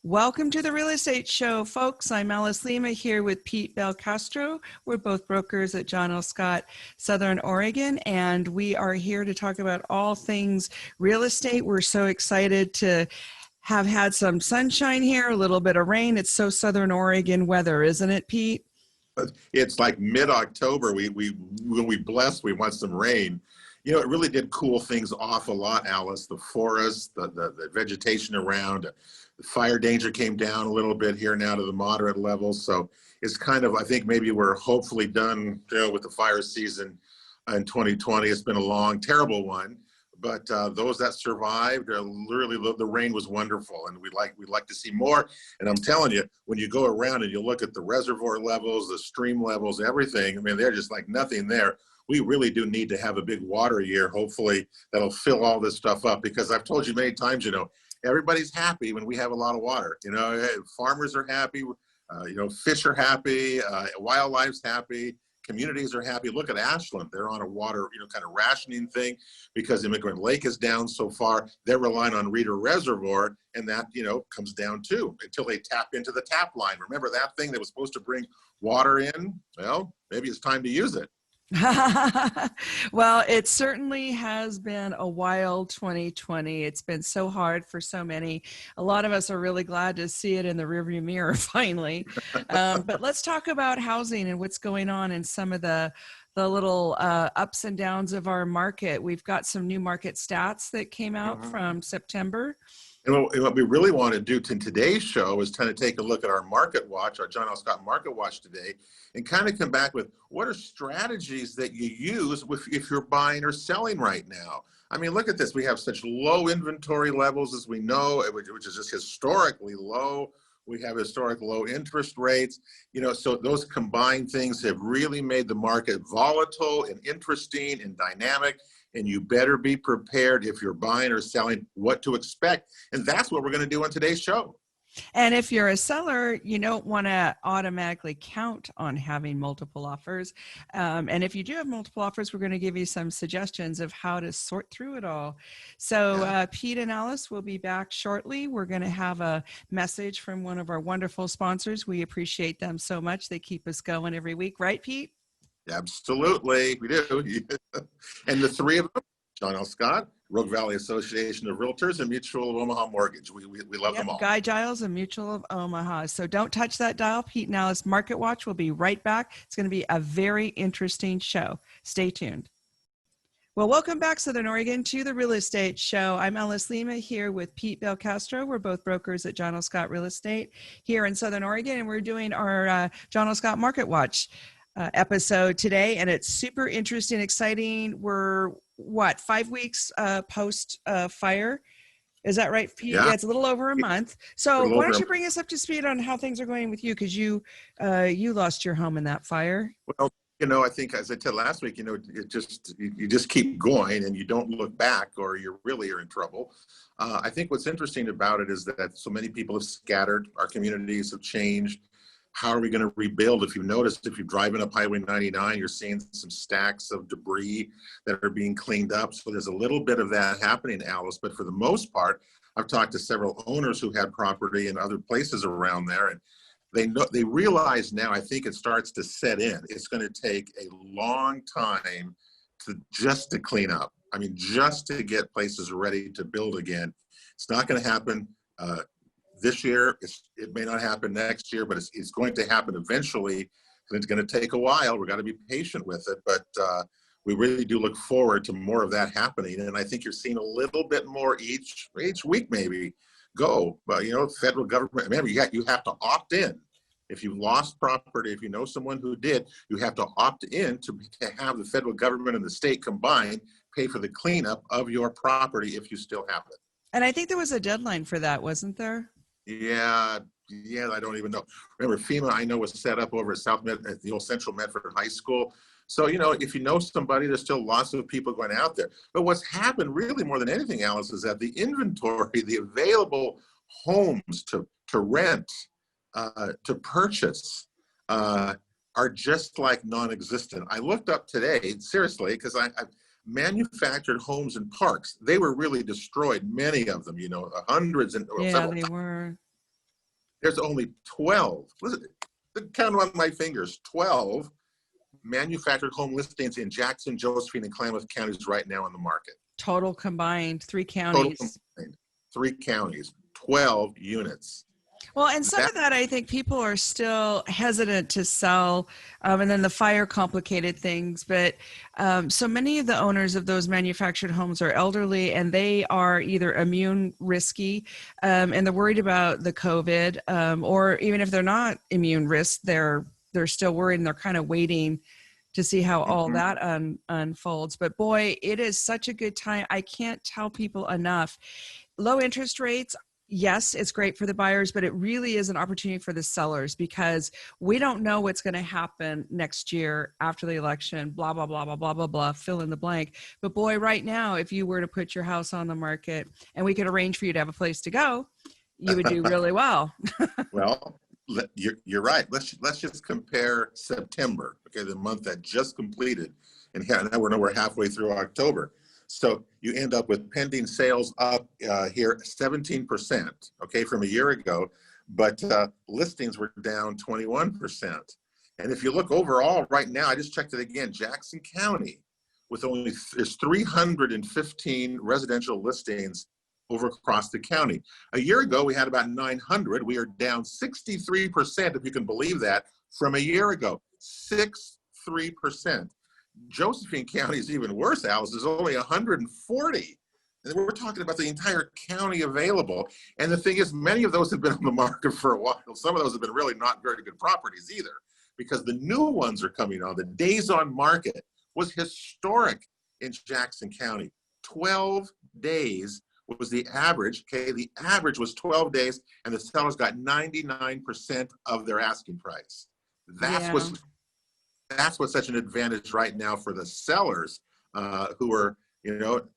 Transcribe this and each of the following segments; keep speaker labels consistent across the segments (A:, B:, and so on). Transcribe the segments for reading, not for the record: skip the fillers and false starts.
A: Welcome to the Real Estate Show, folks. I'm Alice Lema here with Pete Belcastro. We're both brokers at John L. Scott, Southern Oregon, and we are here to talk about all things real estate. We're so excited to have had some sunshine here, a little bit of rain. It's so Southern Oregon weather, isn't it, Pete?
B: It's like mid-October. When we blessed, we want some rain. You know, it really did cool things off a lot, Alice. The forest, the vegetation around, the fire danger came down a little bit here now to the moderate levels. So it's kind of, I think maybe we're hopefully done, with the fire season in 2020. It's been a long, terrible one. But those that survived, literally the rain was wonderful, and we'd like to see more. And I'm telling you, when you go around and you look at the reservoir levels, the stream levels, everything, I mean, they're just like nothing there. We really do need to have a big water year, hopefully, that'll fill all this stuff up, because I've told you many times, everybody's happy when we have a lot of water. Farmers are happy, fish are happy, wildlife's happy, communities are happy. Look at Ashland. They're on a water, kind of rationing thing because Immigrant Lake is down so far. They're relying on Reeder Reservoir, and that, comes down too until they tap into the tap line. Remember that thing that was supposed to bring water in? Well, maybe it's time to use it.
A: Well, it certainly has been a wild 2020. It's been so hard for so many. A lot of us are really glad to see it in the rearview mirror finally. But let's talk about housing and what's going on in some of the little ups and downs of our market. We've got some new market stats that came out from September.
B: And what we really want to do in today's show is kind of take a look at our market watch, our John L. Scott market watch today, and kind of come back with what are strategies that you use if you're buying or selling right now. I mean, look at this. We have such low inventory levels, as we know, which is just historically low. We have historic low interest rates, so those combined things have really made the market volatile and interesting and dynamic. And you better be prepared if you're buying or selling what to expect. And that's what we're going to do on today's show.
A: And if you're a seller, you don't want to automatically count on having multiple offers. And if you do have multiple offers, we're going to give you some suggestions of how to sort through it all. So Pete and Alice will be back shortly. We're going to have a message from one of our wonderful sponsors. We appreciate them so much. They keep us going every week. Right, Pete?
B: Absolutely, we do. And the three of them, John L. Scott, Rogue Valley Association of Realtors, and Mutual of Omaha Mortgage. We love them all.
A: Guy Giles and Mutual of Omaha. So don't touch that dial. Pete and Alice Market Watch will be right back. It's going to be a very interesting show. Stay tuned. Well, welcome back, Southern Oregon, to the Real Estate Show. I'm Alice Lema here with Pete Belcastro. We're both brokers at John L. Scott Real Estate here in Southern Oregon, and we're doing our John L. Scott Market Watch episode today, and it's super interesting, exciting. We're 5 weeks post fire, is that right, Pete? Yeah, it's a little over a month. So why don't you bring us up to speed on how things are going with you, because you lost your home in that fire.
B: Well, I think, as I said last week, you just keep going and you don't look back, or you really are in trouble. I think what's interesting about it is that so many people have scattered. Our communities have changed. How are we going to rebuild? If you've noticed, if you're driving up Highway 99, you're seeing some stacks of debris that are being cleaned up. So there's a little bit of that happening, Alice. But for the most part, I've talked to several owners who had property in other places around there, and they realize now, I think it starts to set in. It's going to take a long time to clean up. I mean, just to get places ready to build again. It's not going to happen this year. It may not happen next year, but it's going to happen eventually. And it's going to take a while. We've got to be patient with it, but we really do look forward to more of that happening. And I think you're seeing a little bit more each week, maybe go. But federal government. Remember, you have to opt in. If you've lost property, if you know someone who did, you have to opt in to have the federal government and the state combined pay for the cleanup of your property if you still have it.
A: And I think there was a deadline for that, wasn't there?
B: Yeah, I don't even know. Remember, FEMA, I know, was set up over at the old Central Medford High School. So, if you know somebody, there's still lots of people going out there. But what's happened really more than anything, Alice, is that the inventory, the available homes to rent, to purchase, are just like non-existent. I looked up today, seriously, because I've manufactured homes and parks. They were really destroyed, many of them, hundreds and
A: yeah, they were.
B: There's only 12. Listen, count on my fingers. 12 manufactured home listings in Jackson, Josephine, and Klamath counties right now on the market.
A: Total combined, 3
B: Total
A: counties.
B: combined, 3 counties, 12 units.
A: Well, and some of that, I think people are still hesitant to sell, and then the fire complicated things. But so many of the owners of those manufactured homes are elderly, and they are either immune risky, and they're worried about the COVID, or even if they're not immune risk, they're still worried, and they're kind of waiting to see how all that unfolds. But boy, it is such a good time. I can't tell people enough. Low interest rates. Yes, it's great for the buyers, but it really is an opportunity for the sellers, because we don't know what's going to happen next year after the election, blah, blah, blah, blah, blah, blah, blah, fill in the blank. But boy, right now, if you were to put your house on the market and we could arrange for you to have a place to go, you would do really well.
B: Well, you're right. Let's just compare September, okay, the month that just completed, and now we're halfway through October. So you end up with pending sales up here 17%, okay, from a year ago, but listings were down 21%. And if you look overall right now, I just checked it again, Jackson County, with there's 315 residential listings over across the county. A year ago, we had about 900. We are down 63%, if you can believe that, from a year ago, 63%. Josephine County is even worse, Alice. There's only 140. And we're talking about the entire county available. And the thing is, many of those have been on the market for a while. Some of those have been really not very good properties either, because the new ones are coming on. The days on market was historic in Jackson County. 12 days was the average. Okay, the average was 12 days, and the sellers got 99% of their asking price. That's what's such an advantage right now for the sellers, who are,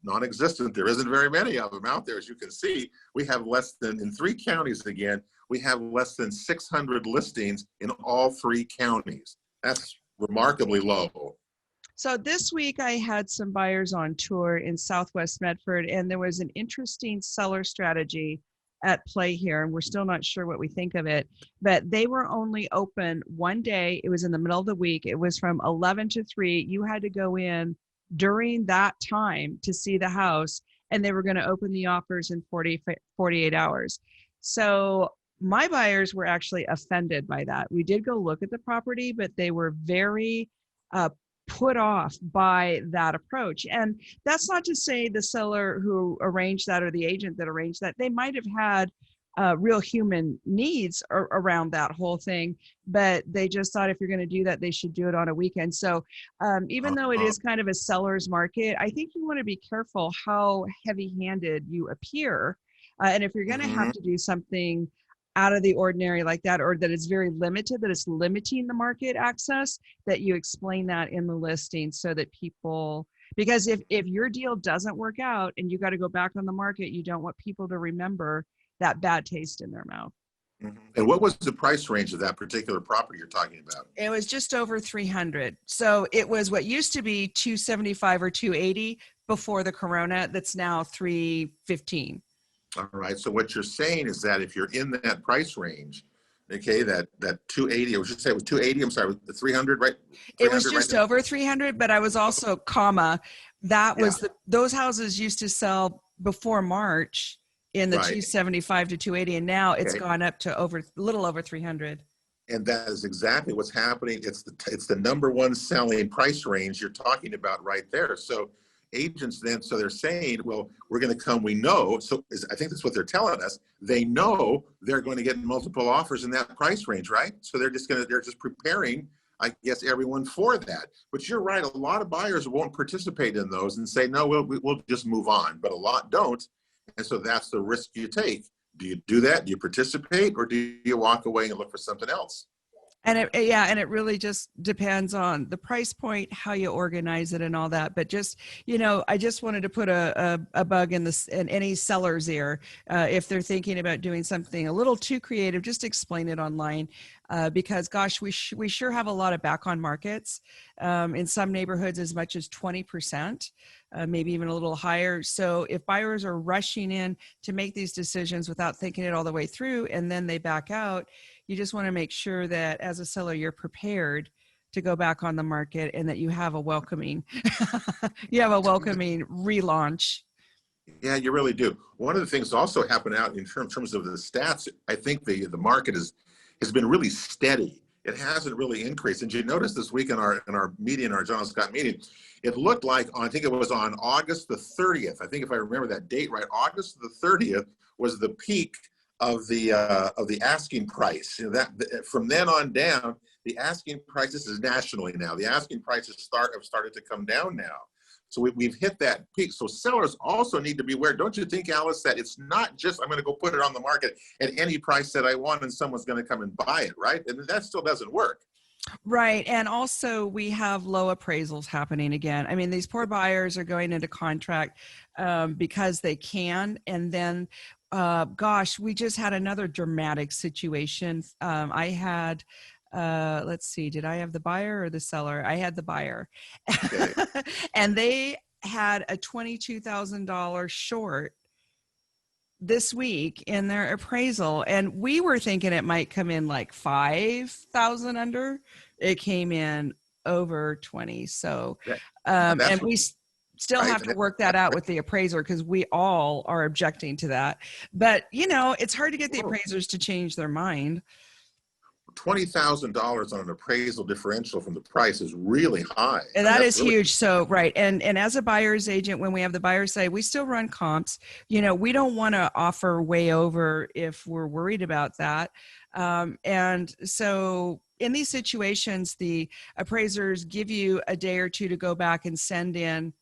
B: non-existent. There isn't very many of them out there, as you can see. We have less than, in 3 counties again, we have less than 600 listings in all 3 counties. That's remarkably low.
A: So this week I had some buyers on tour in Southwest Medford, and there was an interesting seller strategy at play here, and we're still not sure what we think of it, but they were only open one day. It was in the middle of the week. It was from 11 to 3. You had to go in during that time to see the house, and they were going to open the offers in 48 hours. So my buyers were actually offended by that. We did go look at the property, but they were very put off by that approach. And that's not to say the seller who arranged that or the agent that arranged that, they might have had real human needs around that whole thing, but they just thought if you're going to do that, they should do it on a weekend. So even though it is kind of a seller's market, I think you want to be careful how heavy-handed you appear. And if you're going to have to do something out of the ordinary like that, or that it's very limited, that it's limiting the market access, that you explain that in the listing so that people, because if your deal doesn't work out and you got to go back on the market, you don't want people to remember that bad taste in their mouth.
B: And what was the price range of that particular property you're talking about?
A: It was just over 300. So it was what used to be 275 or 280 before the Corona. That's now 315.
B: All right. So what you're saying is that if you're in that price range, okay, that 280, I was just saying it was 280. I'm sorry, the 300, right?
A: It was just over 300, but I was also that was those houses used to sell before March in the 275 to 280, and now it's gone up to a little over 300.
B: And that is exactly what's happening. It's the number one selling price range you're talking about right there. So agents then, so they're saying, well, we're going to come, we know. So I think that's what they're telling us. They know they're going to get multiple offers in that price range, right? So they're just preparing, I guess, everyone for that. But you're right. A lot of buyers won't participate in those and say, no, we'll just move on. But a lot don't. And so that's the risk you take. Do you do that? Do you participate, or do you walk away and look for something else?
A: And it really just depends on the price point, how you organize it and all that. But just, I just wanted to put a bug in any seller's ear. If they're thinking about doing something a little too creative, just explain it online. Because gosh, we sure have a lot of back on markets, in some neighborhoods as much as 20%, maybe even a little higher. So if buyers are rushing in to make these decisions without thinking it all the way through, and then they back out, you just want to make sure that as a seller, you're prepared to go back on the market and that you have a welcoming, relaunch.
B: Yeah, you really do. One of the things also happened out in terms of the stats, I think the market has been really steady. It hasn't really increased. And you notice this week in our meeting, our John Scott meeting, it looked like I think it was on August the 30th. I think if I remember that date right, August the 30th was the peak of the asking price. From then on down, the asking prices is nationally now. The asking prices have started to come down now. So we've hit that peak. So sellers also need to be aware. Don't you think, Alice, that it's not just I'm going to go put it on the market at any price that I want and someone's going to come and buy it, right? And that still doesn't work.
A: Right. And also we have low appraisals happening again. I mean, these poor buyers are going into contract because they can. And then, gosh, we just had another dramatic situation. I had, let's see, did I have the buyer or the seller? I had the buyer. Okay. And they had a $22,000 short this week in their appraisal, and we were thinking it might come in like 5,000 under. It came in over 20. So, and we still have to work that out with the appraiser because we all are objecting to that. But it's hard to get the appraisers to change their mind.
B: $20,000 on an appraisal differential from the price is really high.
A: And that is really huge. So, right. And as a buyer's agent, when we have the buyer say, we still run comps, we don't want to offer way over if we're worried about that. And so in these situations, the appraisers give you a day or two to go back and send in,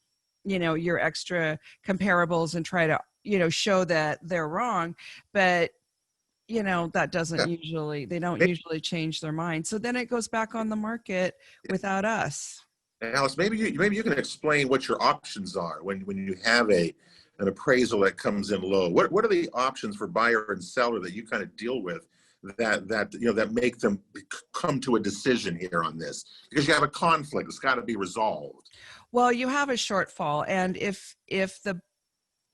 A: your extra comparables and try to, show that they're wrong. But that doesn't usually, they don't usually change their mind. So then it goes back on the market without us.
B: Alice, maybe you can explain what your options are when you have an appraisal that comes in low. What are the options for buyer and seller that you kind of deal with that make them come to a decision here on this? Because you have a conflict, it's got to be resolved.
A: Well, you have a shortfall, and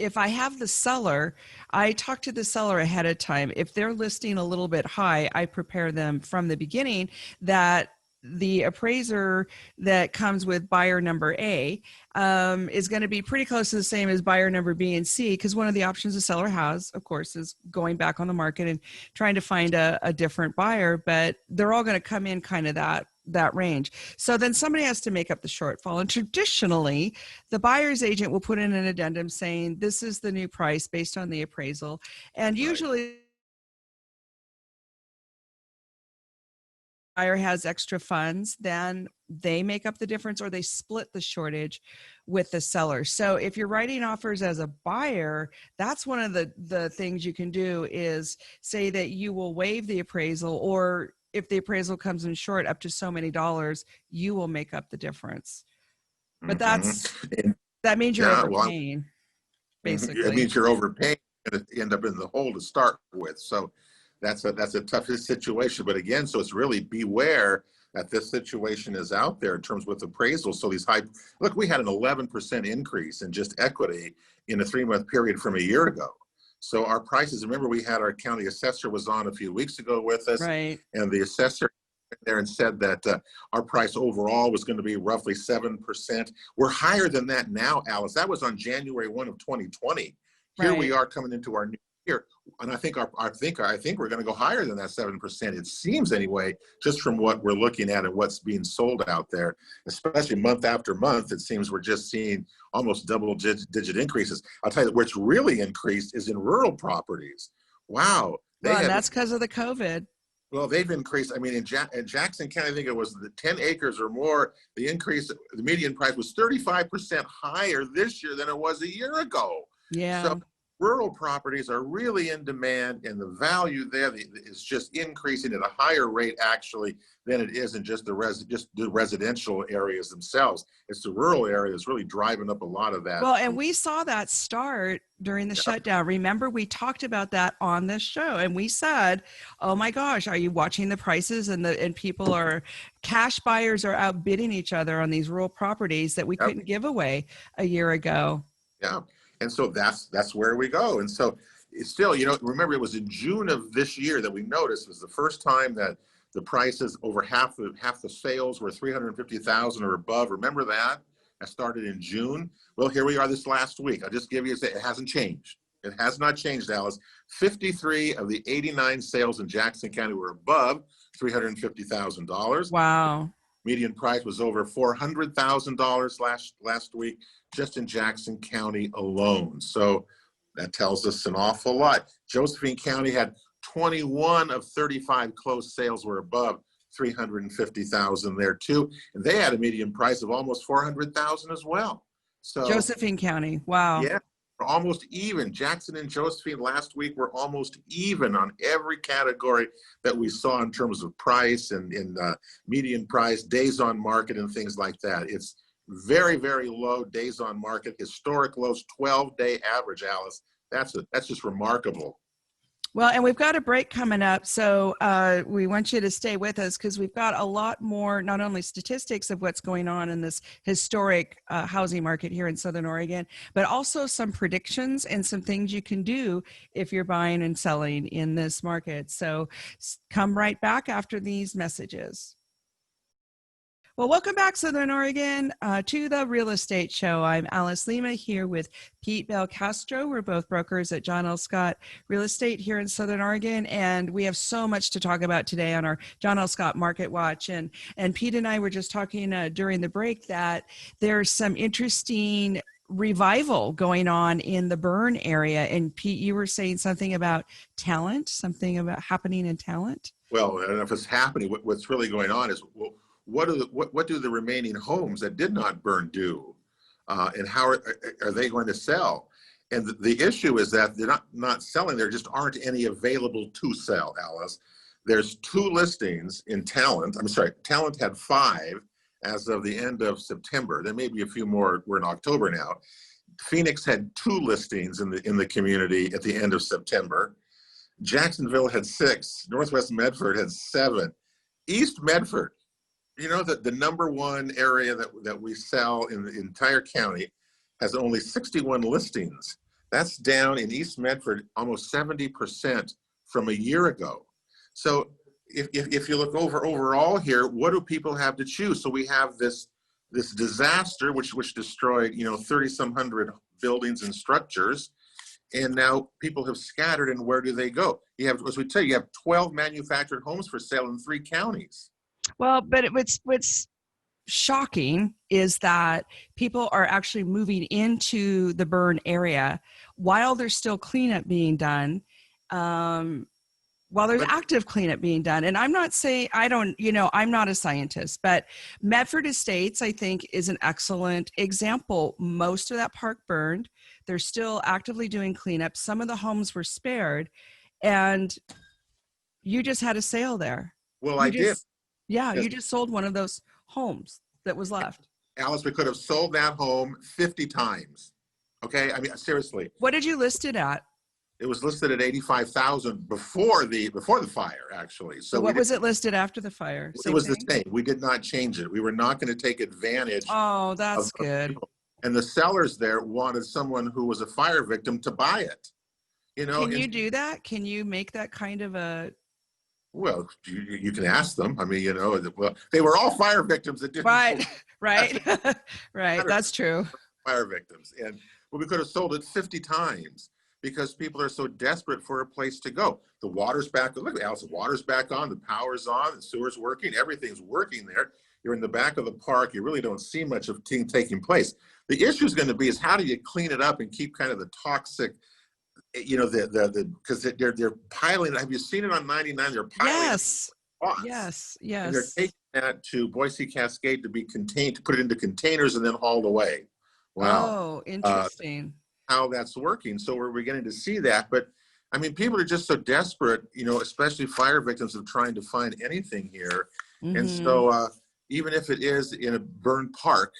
A: if I have the seller, I talk to the seller ahead of time. If they're listing a little bit high, I prepare them from the beginning that the appraiser that comes with buyer number A is going to be pretty close to the same as buyer number B and C, because one of the options the seller has, of course, is going back on the market and trying to find a different buyer, but they're all going to come in kind of that range. So then somebody has to make up the shortfall. And traditionally, the buyer's agent will put in an addendum saying, this is the new price based on the appraisal. And usually buyer has extra funds, then they make up the difference or they split the shortage with the seller. So if you're writing offers as a buyer, that's one of the things you can do is say that you will waive the appraisal, or if the appraisal comes in short up to so many dollars, you will make up the difference. But that means you're overpaying, basically.
B: It means you're overpaying and end up in the hole to start with. So that's a tough situation. But again, so it's really beware that this situation is out there in terms with appraisals. So these look, we had an 11% increase in just equity in a 3-month period from a year ago. So our prices, remember we had our county assessor was on a few weeks ago with us, right? And the assessor there and said that our price overall was going to be roughly 7%. We're higher than that now, Alice. That was on January 1 of 2020. Here we are coming into our new year, and I think we're going to go higher than that 7%. It seems anyway, just from what we're looking at and what's being sold out there, especially month after month. It seems we're just seeing almost double-digit increases. I'll tell you that where it's really increased is in rural properties. Wow,
A: and that's because of the COVID.
B: Well, they've increased. I mean, in Jackson County, I think it was the 10 acres or more. The increase, the median price was 35% higher this year than it was a year ago.
A: Yeah.
B: So rural properties are really in demand, and the value there is just increasing at a higher rate actually than it is in just the residential areas themselves. It's the rural area that's really driving up a lot of that.
A: Well, and we saw that start during the shutdown. Remember, we talked about that on this show, and we said, "Oh my gosh, are you watching the prices?" And people are cash buyers are outbidding each other on these rural properties that we couldn't give away a year ago.
B: Yeah. And so that's where we go. And so it's still, remember it was in June of this year that we noticed it was the first time that the prices over half the sales were 350,000 or above. Remember that? That started in June. Well, here we are this last week. I'll just give you it hasn't changed. It has not changed, Alice. 53 of the 89 sales in Jackson County were above $350,000.
A: Wow.
B: Median price was over $400,000 last week, just in Jackson County alone. So that tells us an awful lot. Josephine County had 21 of 35 closed sales were above $350,000 there too, and they had a median price of almost $400,000 as well. So
A: Josephine County, wow.
B: Yeah, we're almost even. Jackson and Josephine last week were almost even on every category that we saw in terms of price and median price, days on market, and things like that. It's very, very low days on market, historic lows, 12-day average, Alice. That's just remarkable.
A: Well, and we've got a break coming up, so we want you to stay with us because we've got a lot more, not only statistics of what's going on in this historic housing market here in Southern Oregon, but also some predictions and some things you can do if you're buying and selling in this market. So come right back after these messages. Well, welcome back, Southern Oregon, to the Real Estate Show. I'm Alice Lema here with Pete Belcastro. We're both brokers at John L. Scott Real Estate here in Southern Oregon, and we have so much to talk about today on our John L. Scott Market Watch. And Pete and I were just talking during the break that there's some interesting revival going on in the Burn area. And Pete, you were saying something about talent, something about happening in talent?
B: Well, I don't know if it's happening. What's really going on is, well, what do the remaining homes that did not burn do, and how are they going to sell? And the issue is that they're not selling. There just aren't any available to sell, Alice. There's 2 listings in Talent. I'm sorry, Talent had 5 as of the end of September. There may be a few more. We're in October now. Phoenix had 2 listings in the community at the end of September. Jacksonville had 6. Northwest Medford had 7. East Medford, the number one area that we sell in the entire county, has only 61 listings. That's down in East Medford almost 70% from a year ago. So if you look overall here, what do people have to choose? So we have this disaster which destroyed 30-some hundred buildings and structures, and now people have scattered, and where do they go? You have, as we tell you, you have 12 manufactured homes for sale in 3 counties.
A: Well, but what's shocking is that people are actually moving into the burn area while there's still cleanup being done, while there's active cleanup being done. And I'm not saying, I'm not a scientist, but Medford Estates, I think, is an excellent example. Most of that park burned. They're still actively doing cleanup. Some of the homes were spared, and you just had a sale there.
B: Well, I did.
A: Yeah, you just sold one of those homes that was left.
B: Alice, we could have sold that home 50 times. Okay, I mean, seriously.
A: What did you list it at?
B: It was listed at $85,000 before the fire, actually. So
A: what was it listed after the fire?
B: It was the same. We did not change it. We were not going to take advantage.
A: Oh, that's good.
B: People. And the sellers there wanted someone who was a fire victim to buy it.
A: Can you do that? Can you make that kind of a?
B: Well, you can ask them. I mean, well, they were all fire victims that didn't.
A: Right. Right. That's true.
B: Fire victims. And we could have sold it 50 times because people are so desperate for a place to go. The water's back. Look, Alice, the water's back on. The power's on. The sewer's working. Everything's working there. You're in the back of the park. You really don't see much of taking place. The issue is going to be is how do you clean it up and keep kind of the toxic, because they're piling. Have you seen it on 99? They're piling. Yes. And they're taking that to Boise Cascade to be contained, to put it into containers and then hauled away. Wow.
A: Oh, interesting.
B: how that's working. So we're beginning to see that. But I mean, people are just so desperate, you know, especially fire victims, of trying to find anything here. And so even if it is in a burned park,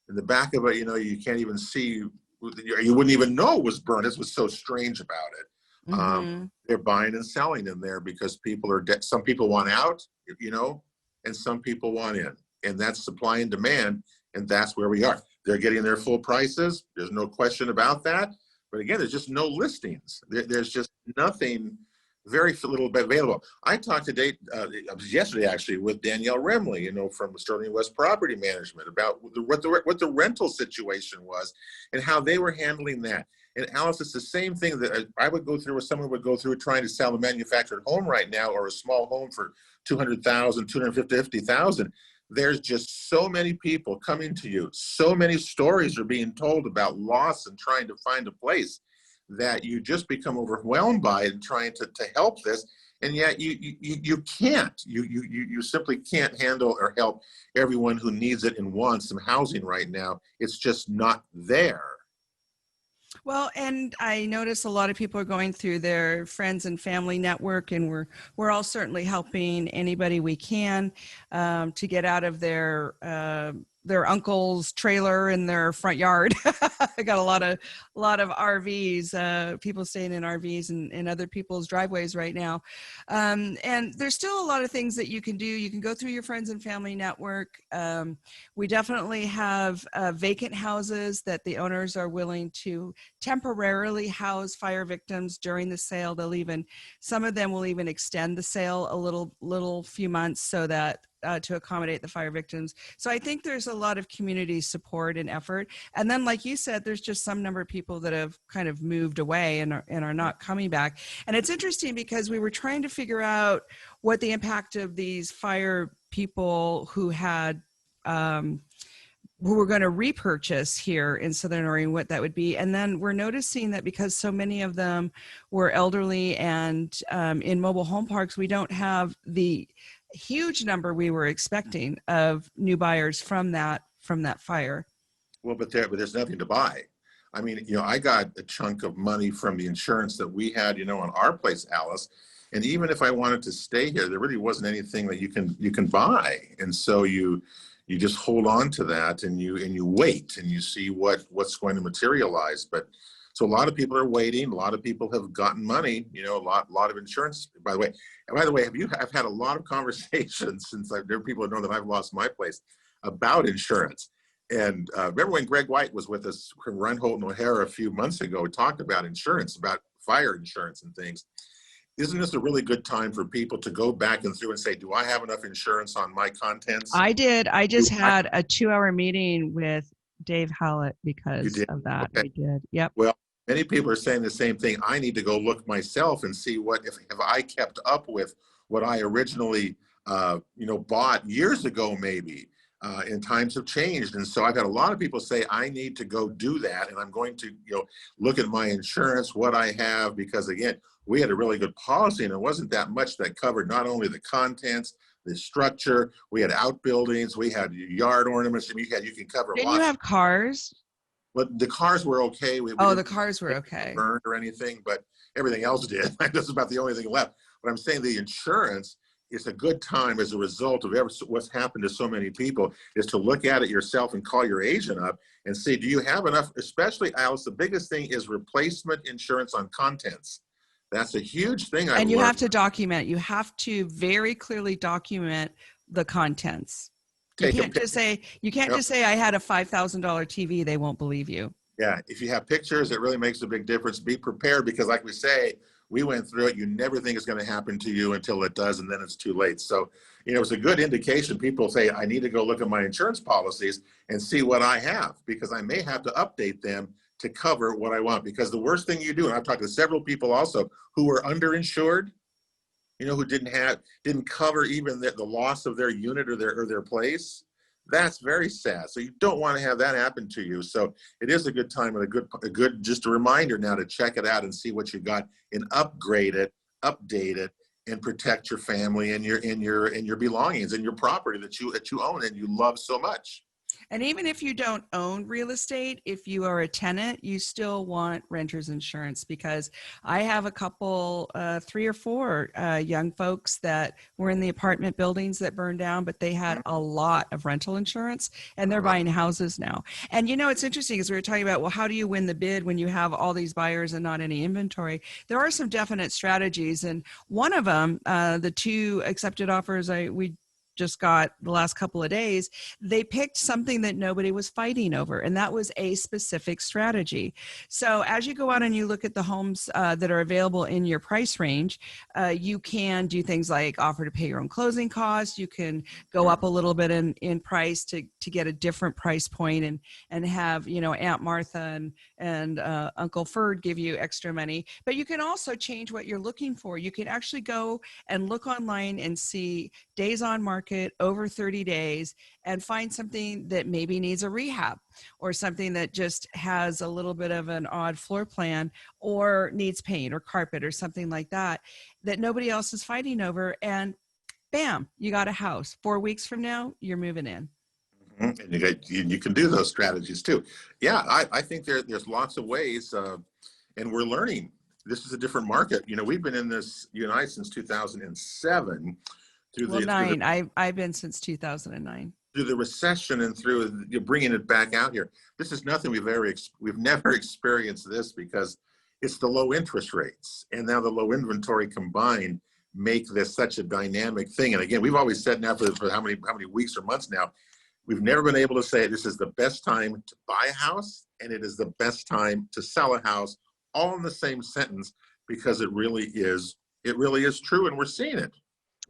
B: in the back of it, you know, you can't even see, you wouldn't even know it was burned. This was so strange about it. They're buying and selling in there because people are, some people want out, you know, and some people want in. And that's supply and demand. And that's where we are. They're getting their full prices. There's no question about that. But again, there's just no listings. There's just nothing, very little bit available. I talked today, yesterday actually, with Danielle Remley, you know, from Sterling West Property Management, about what the rental situation was and how they were handling that. And Alice, it's the same thing that I would go through, or someone would go through, trying to sell a manufactured home right now, or a small home for $200,000, $250,000. There's just so many people coming to you. So many stories are being told about loss and trying to find a place, that you just become overwhelmed by it and trying to help this. And yet you can't. You simply can't handle or help everyone who needs it and wants some housing right now. It's just not there.
A: Well, and I notice a lot of people are going through their friends and family network, and we're all certainly helping anybody we can to get out of their uncle's trailer in their front yard. I got a lot of RVs, people staying in RVs and other people's driveways right now. And there's still a lot of things that you can do. You can go through your friends and family network. We definitely have vacant houses that the owners are willing to temporarily house fire victims during the sale. Some of them will even extend the sale a little few months so that to accommodate the fire victims. So I think there's a lot of community support and effort. And then, like you said, there's just some number of people that have kind of moved away and are not coming back. And it's interesting because we were trying to figure out what the impact of these fire people who had who were going to repurchase here in Southern Oregon, what that would be. And then we're noticing that because so many of them were elderly and in mobile home parks, we don't have the huge number we were expecting of new buyers from that fire.
B: Well, but there's nothing to buy. I mean, you know, I got a chunk of money from the insurance that we had, you know, on our place, Alice. And even if I wanted to stay here, there really wasn't anything that you can buy. And so you just hold on to that, and you wait and you see what's going to materialize. But so a lot of people are waiting. A lot of people have gotten money, you know, a lot of insurance. By the way, I've had a lot of conversations since there are people that know that I've lost my place about insurance. And remember when Greg White was with us from Reinhold and O'Hara a few months ago, talked about insurance, about fire insurance and things. Isn't this a really good time for people to go back and through and say, do I have enough insurance on my contents?
A: I did. I just had a 2-hour meeting with Dave Howlett because of that.
B: Okay.
A: We did. Yep.
B: Well, many people are saying the same thing. I need to go look myself and see if I kept up with what I originally, bought years ago, maybe. And times have changed. And so I've had a lot of people say, I need to go do that. And I'm going to, look at my insurance, what I have, because again, we had a really good policy and it wasn't that much that covered not only the contents, the structure, we had outbuildings, we had yard ornaments, and you can cover a lot.
A: Didn't you have cars?
B: But the cars were okay.
A: The cars were okay.
B: Burned or anything, but everything else did. That's about the only thing left. But I'm saying the insurance, it's a good time as a result of what's happened to so many people, is to look at it yourself and call your agent up and say, do you have enough? Especially, Alice, the biggest thing is replacement insurance on contents. That's a huge thing.
A: And you have to document. You have to very clearly document the contents. You can't just say I had a $5,000 TV. They won't believe you.
B: Yeah, if you have pictures, it really makes a big difference. Be prepared, because like we say, we went through it. You never think it's going to happen to you until it does, and then it's too late. So, it's a good indication. People say, I need to go look at my insurance policies and see what I have, because I may have to update them to cover what I want. Because the worst thing you do, and I've talked to several people also who were underinsured, who didn't cover even the loss of their unit or their place. That's very sad. So you don't want to have that happen to you. So it is a good time and a good just a reminder now to check it out and see what you got and upgrade it, update it, and protect your family and your belongings and your property that you own and you love so much.
A: And even if you don't own real estate, if you are a tenant, you still want renter's insurance, because I have a couple, 3 or 4 young folks that were in the apartment buildings that burned down, but they had a lot of rental insurance, and they're buying houses now. And it's interesting because we were talking about, well, how do you win the bid when you have all these buyers and not any inventory? There are some definite strategies. And one of them, the 2 accepted offers we just got the last couple of days, they picked something that nobody was fighting over, and that was a specific strategy. So as you go out and you look at the homes that are available in your price range, you can do things like offer to pay your own closing costs. You can go up a little bit in price to get a different price point, and have Aunt Martha and Uncle Ferd give you extra money. But you can also change what you're looking for. You can actually go and look online and see days on market over 30 days and find something that maybe needs a rehab, or something that just has a little bit of an odd floor plan, or needs paint or carpet or something like that nobody else is fighting over. And bam, you got a house. 4 weeks from now, you're moving in.
B: And you can do those strategies too. Yeah, I think there's lots of ways, and we're learning. This is a different market. We've been in this, you and I, since 2007.
A: I've been since 2009.
B: Through the recession and through bringing it back out here. This is nothing we've never experienced this, because it's the low interest rates and now the low inventory combined make this such a dynamic thing. And again, we've always said now for how many weeks or months now, we've never been able to say this is the best time to buy a house and it is the best time to sell a house, all in the same sentence, because it really is true, and we're seeing it.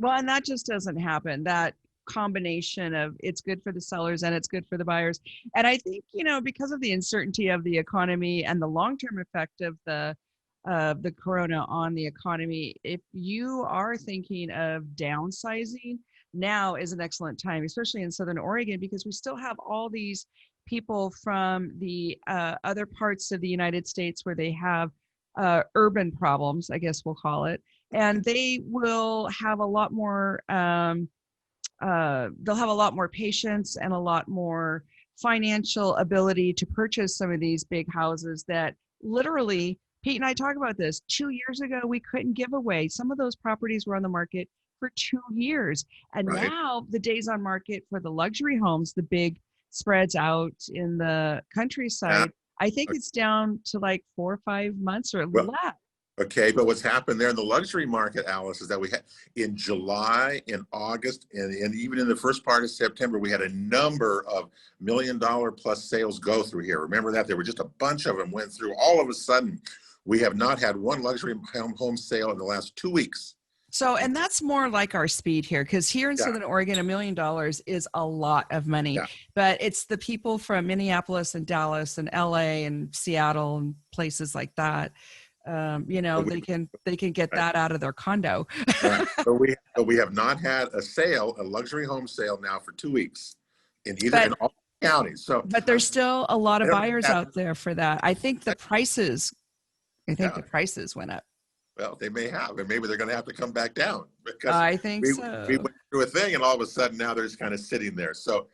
A: Well, and that just doesn't happen. That combination of it's good for the sellers and it's good for the buyers. And I think, because of the uncertainty of the economy and the long-term effect of the corona on the economy, if you are thinking of downsizing, now is an excellent time, especially in Southern Oregon, because we still have all these people from the other parts of the United States where they have urban problems, I guess we'll call it. And they will have a lot more, they'll have a lot more patience and a lot more financial ability to purchase some of these big houses that literally, Pete and I talk about this, 2 years ago, we couldn't give away. Some of those properties were on the market for 2 years. And
B: right.
A: Now the days on market for the luxury homes, the big spreads out in the countryside, I think it's down to like 4 or 5 months or less.
B: Okay, but what's happened there in the luxury market, Alice, is that we had in July, in August, and even in the first part of September, we had a number of $1 million plus sales go through here. Remember that? There were just a bunch of them went through. All of a sudden, we have not had one luxury home sale in the last 2 weeks.
A: So, and that's more like our speed here, because here in Southern Oregon, $1 million is a lot of money, but it's the people from Minneapolis and Dallas and LA and Seattle and places like that. They can get that out of their condo.
B: Right. But we have not had a luxury home sale now for 2 weeks in all counties. So,
A: but there's still a lot of buyers out there for that. I think the prices went up.
B: Well, they may have, and maybe they're going to have to come back down, because
A: I think so.
B: We went through a thing, and all of a sudden now they're just kind of sitting there. So,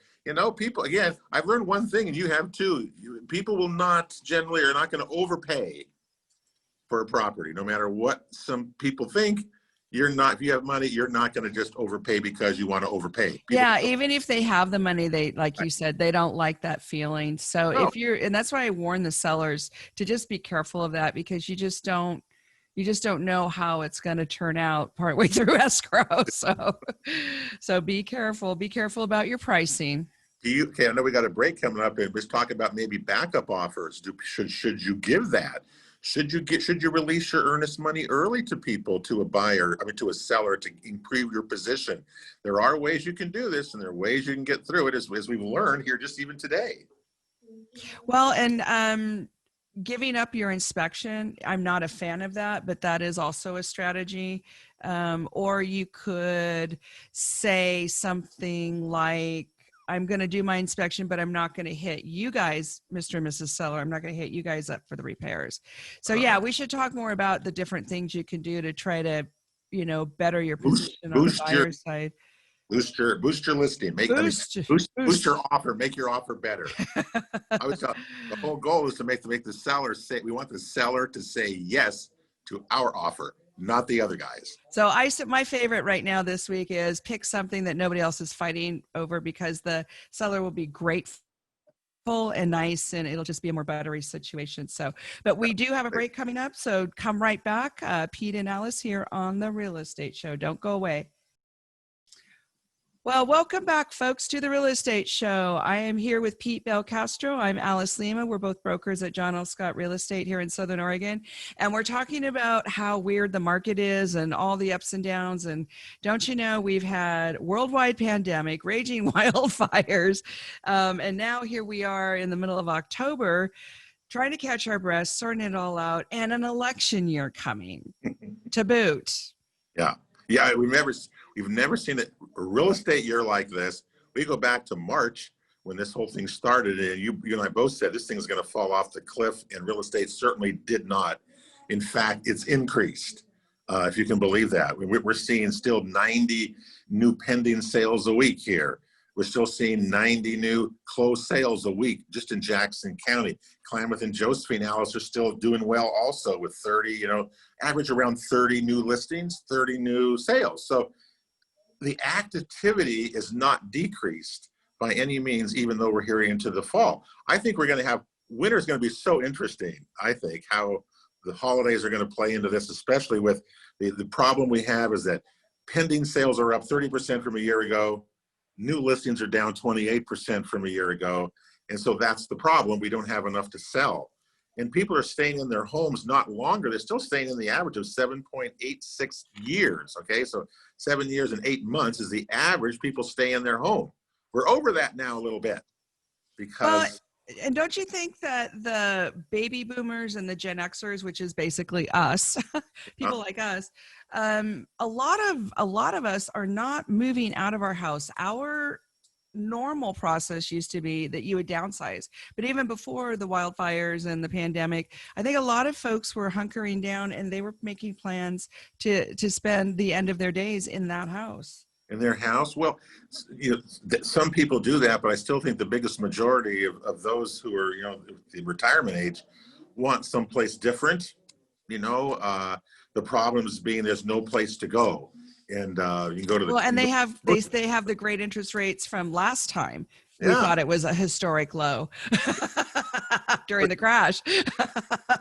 B: people, again, I've learned one thing, and you have too. People will not generally are not going to overpay for a property, no matter what some people think. If you have money, you're not going to just overpay because you want to overpay.
A: Even if they have the money, they, like you said, they don't like that feeling. So and that's why I warn the sellers to just be careful of that, because you just don't know how it's going to turn out partway through escrow. So be careful about your pricing.
B: I know we got a break coming up, and let's talk about maybe backup offers. Should you give that? Should you release your earnest money early to people, to a seller, to improve your position? There are ways you can do this, and there are ways you can get through it, as we've learned here just even today.
A: Well, and giving up your inspection, I'm not a fan of that, but that is also a strategy. Or you could say something like, I'm going to do my inspection, but I'm not going to hit you guys, Mr. and Mrs. Seller. I'm not going to hit you guys up for the repairs. So we should talk more about the different things you can do to try to, better your position on the buyer's side.
B: Boost your listing. Boost your offer. Make your offer better. I would tell the whole goal is to make the seller say, we want the seller to say yes to our offer, not the other guys.
A: So my favorite right now this week is pick something that nobody else is fighting over, because the seller will be grateful and nice, and it'll just be a more buttery situation. So, but we do have a break coming up, so come right back. Pete and Alice here on the Real Estate Show. Don't go away. Well, welcome back, folks, to the Real Estate Show. I am here with Pete Belcastro. I'm Alice Lema. We're both brokers at John L. Scott Real Estate here in Southern Oregon. And we're talking about how weird the market is and all the ups and downs. And don't you know, we've had worldwide pandemic, raging wildfires. And now here we are in the middle of October, trying to catch our breath, sorting it all out, and an election year coming to boot.
B: Yeah. Yeah, we've never seen a real estate year like this. We go back to March when this whole thing started, and you and I both said this thing's going to fall off the cliff, and real estate certainly did not. In fact, it's increased, if you can believe that. We're seeing still 90 new pending sales a week here. We're still seeing 90 new closed sales a week just in Jackson County. Klamath and Josephine, Alice, are still doing well also with 30, average around 30 new listings, 30 new sales. So the activity is not decreased by any means, even though we're heading into the fall. I think we're going to have, winter's going to be so interesting, I think, how the holidays are going to play into this, especially with the problem we have is that pending sales are up 30% from a year ago. New listings are down 28% from a year ago. And so that's the problem. We don't have enough to sell. And people are staying in their homes not longer. They're still staying in the average of 7.86 years. Okay, so 7 years and 8 months is the average people stay in their home. We're over that now a little bit because.
A: And don't you think that the baby boomers and the Gen Xers, which is basically us, people like us, a lot of us are not moving out of our house. Our normal process used to be that you would downsize. But even before the wildfires and the pandemic, I think a lot of folks were hunkering down and they were making plans to spend the end of their days in that house.
B: In their house? Well, some people do that, but I still think the biggest majority of those who are, the retirement age want someplace different. The problem is being there's no place to go. And you can go to the
A: and they have the great interest rates from last time. We thought it was a historic low during the crash.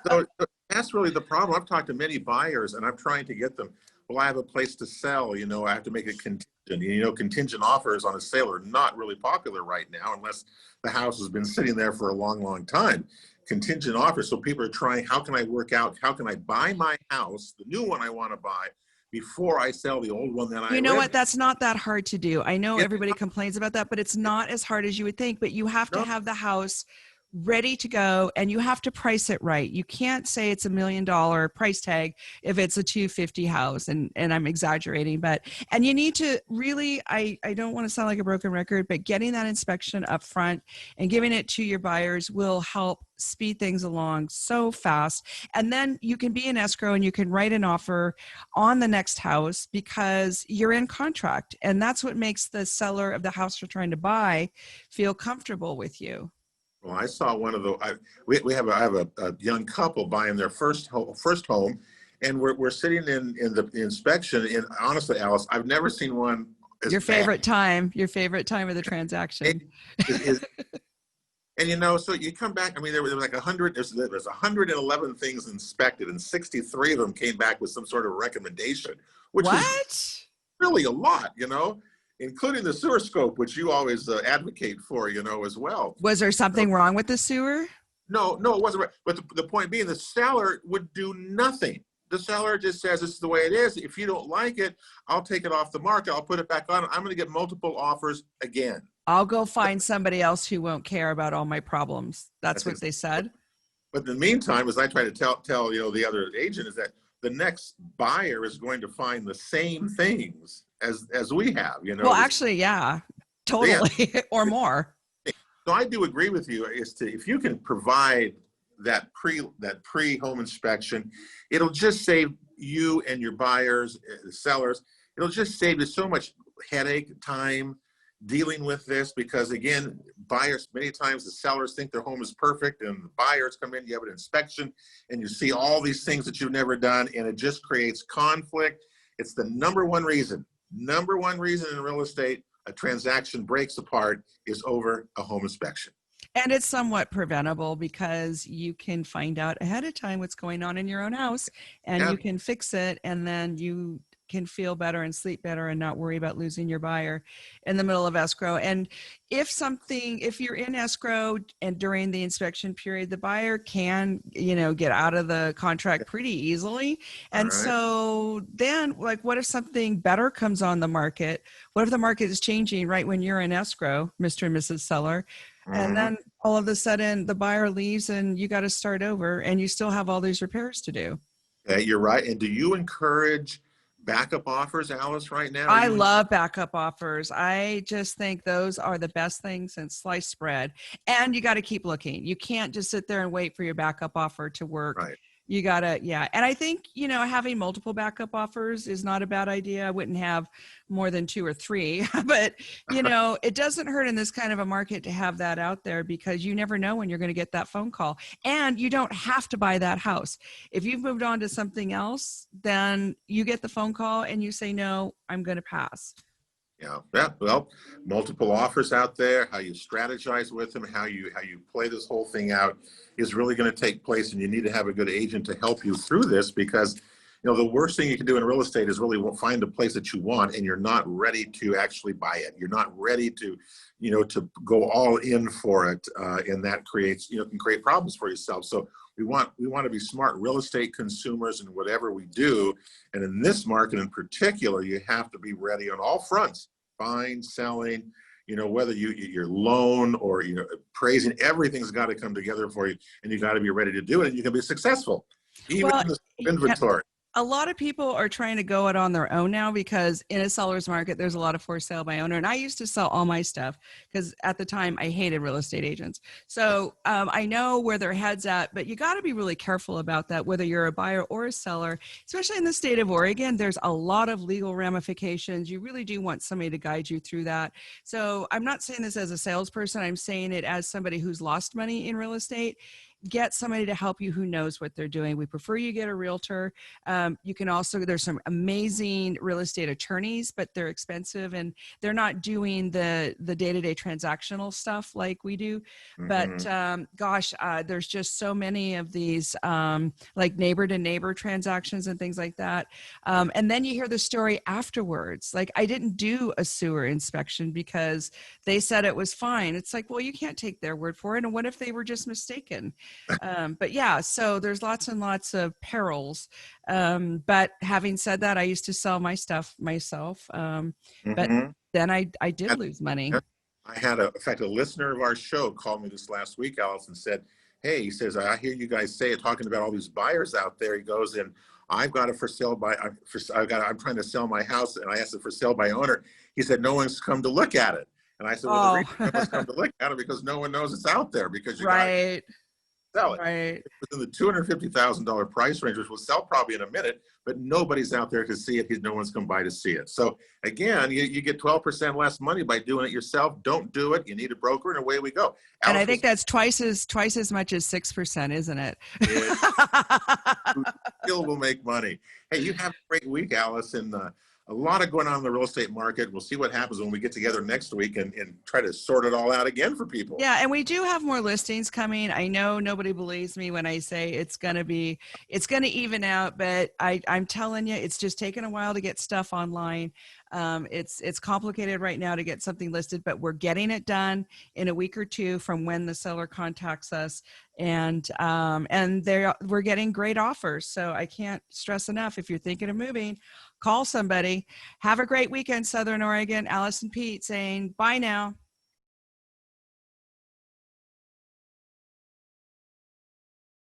B: So that's really the problem. I've talked to many buyers and I'm trying to get them, well, I have a place to sell, I have to make a contingent. Contingent offers on a sale are not really popular right now unless the house has been sitting there for a long, long time. Contingent offers, so people are trying, how can I buy my house, the new one I want to buy, before I sell the old one that I
A: know what? That's not that hard to do. I know everybody complains about that, but it's not as hard as you would think. But you have to have the house ready to go and you have to price it right. You can't say it's $1 million price tag if it's a $250 house, and I'm exaggerating, and you need to really, I don't want to sound like a broken record, but getting that inspection up front and giving it to your buyers will help speed things along so fast. And then you can be in escrow and you can write an offer on the next house because you're in contract, and that's what makes the seller of the house you're trying to buy feel comfortable with you.
B: Well, I saw one of the. I have a young couple buying their first home, and we're sitting in the inspection. And honestly, Alice, I've never seen one.
A: Your favorite time of the transaction.
B: And so you come back. I mean, there was like 100. There's 111 things inspected, and 63 of them came back with some sort of recommendation, which is really a lot. Including the sewer scope, which you always advocate for, as well.
A: Was there something wrong with the sewer?
B: No, it wasn't right. But the point being, the seller would do nothing. The seller just says, this is the way it is. If you don't like it, I'll take it off the market. I'll put it back on. I'm going to get multiple offers again.
A: I'll go find somebody else who won't care about all my problems. That's what they said.
B: But in the meantime, as I try to tell the other agent, is that the next buyer is going to find the same things as we have, Well,
A: actually, yeah, totally, or more.
B: So I do agree with you. If you can provide that pre home inspection, it'll just save you and your buyers, the sellers. It'll just save you so much headache time dealing with this, because again, buyers, many times the sellers think their home is perfect, and the buyers come in, you have an inspection, and you see all these things that you've never done, and it just creates conflict. It's the number one reason in real estate a transaction breaks apart is over a home inspection.
A: And it's somewhat preventable because you can find out ahead of time what's going on in your own house, and you can fix it, and then you can feel better and sleep better and not worry about losing your buyer in the middle of escrow. And if you're in escrow and during the inspection period, the buyer can, get out of the contract pretty easily. And so then, like, what if something better comes on the market? What if the market is changing right when you're in escrow, Mr. and Mrs. Seller? And then all of a sudden the buyer leaves and you got to start over, and you still have all these repairs to do.
B: You're right. And do you encourage backup offers, Alice, right now?
A: I love backup offers. I just think those are the best things since sliced bread. And you got to keep looking. You can't just sit there and wait for your backup offer to work.
B: Right.
A: You gotta, And I think, having multiple backup offers is not a bad idea. I wouldn't have more than 2 or 3, but it doesn't hurt in this kind of a market to have that out there, because you never know when you're going to get that phone call, and you don't have to buy that house. If you've moved on to something else, then you get the phone call and you say, no, I'm going to pass.
B: Yeah. Well, multiple offers out there, how you strategize with them, how you play this whole thing out is really going to take place. And you need to have a good agent to help you through this, because, the worst thing you can do in real estate is really find a place that you want, and you're not ready to actually buy it. You're not ready to, to go all in for it. And that creates, can create problems for yourself. So we want to be smart real estate consumers in whatever we do. And in this market in particular, you have to be ready on all fronts. Buying, selling, whether your loan or appraising, everything's got to come together for you, and you got to be ready to do it, and you can be successful even in the inventory.
A: A lot of people are trying to go it on their own now, because in a seller's market, there's a lot of for sale by owner. And I used to sell all my stuff because at the time I hated real estate agents. So I know where their head's at, but you got to be really careful about that, whether you're a buyer or a seller, especially in the state of Oregon. There's a lot of legal ramifications. You really do want somebody to guide you through that. So I'm not saying this as a salesperson. I'm saying it as somebody who's lost money in real estate. Get somebody to help you who knows what they're doing. We prefer you get a realtor. You can also, there's some amazing real estate attorneys, but they're expensive and they're not doing the day-to-day transactional stuff like we do. But there's just so many of these like neighbor to neighbor transactions and things like that. And then you hear the story afterwards. Like, I didn't do a sewer inspection because they said it was fine. It's like, well, you can't take their word for it. And what if they were just mistaken? But yeah, so there's lots and lots of perils. But having said that, I used to sell my stuff myself. But then I did lose money.
B: I had in fact, a listener of our show called me this last week, Alice, and said, hey, he says, I hear you guys say it, talking about all these buyers out there. He goes, and I've got it for sale by, I'm trying to sell my house, and I asked it for sale by owner. He said, no one's come to look at it. And I said, well, the reason no one's come to look at it because no one knows it's out there, because you got to sell it.
A: Right.
B: It's within the $250,000 price range, which will sell probably in a minute, but nobody's out there to see it because no one's come by to see it. So again, you get 12% less money by doing it yourself. Don't do it. You need a broker, and away we go.
A: And I think that's twice as much as 6%, isn't it?
B: Still will make money. Hey, you have a great week, Alice, and a lot of going on in the real estate market. We'll see what happens when we get together next week and try to sort it all out again for people.
A: Yeah, and we do have more listings coming. I know nobody believes me when I say it's going to even out, but I'm telling you, it's just taken a while to get stuff online. It's complicated right now to get something listed, but we're getting it done in a week or two from when the seller contacts us, and we're getting great offers. So I can't stress enough, if you're thinking of moving, call somebody. Have a great weekend, Southern Oregon. Alice and Pete saying bye now.